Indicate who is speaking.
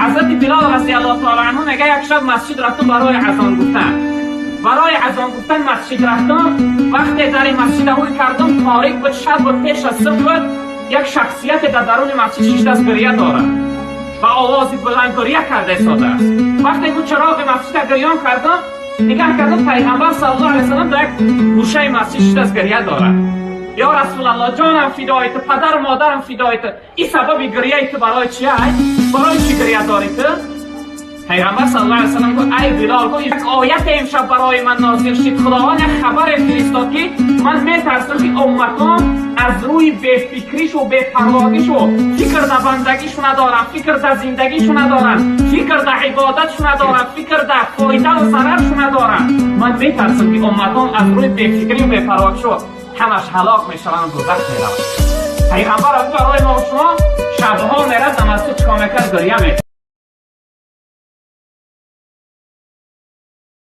Speaker 1: حضرت بلال رضی الله تعالی عنه میگه یک شب مسجد رفتم برای اذان گفتن. برای اذان گفتن مسجد رفتم. وقتی در مسجد روی کردم تاریک بود، شب بود، پیش از صبح بود. یک شخصیت در درون مسجد شش دست گریه داره و آوازی بلند گریه کرده ایستاده است. وقتی که چراغ مسجد گریان کردم نگاه کردم پیغمبر صلی الله علیه و سلم در یک گوشه مسجد شش دست گریه داره. یا رسول الله جانم فدای تو، پدر و مادرم فدای تو، این سبب گریه تو برای چیه؟ برای چی گریه داری تو؟ پیغمبر صلی الله علیه و سلم گفت ای بلال، گفت یک آیت امشب برای من نازل شد. خداوند یک خبر فرستاد که من میترسم که امتان از روی بے فکریش و بے پرواییش و فکر در بندگیش ندارن، فکر در زندگیش ندارن، فکر در عبادتش ندارن، فکر در فایده و ضررش ندارن. من میترسم که امتان از روی بے فکری و بے پرواییش همش هلاک میشن و دوزخ میرن. پیغمبر برای ما و شما شبها میره نماز چیکار میکرد؟ گریه میکرد.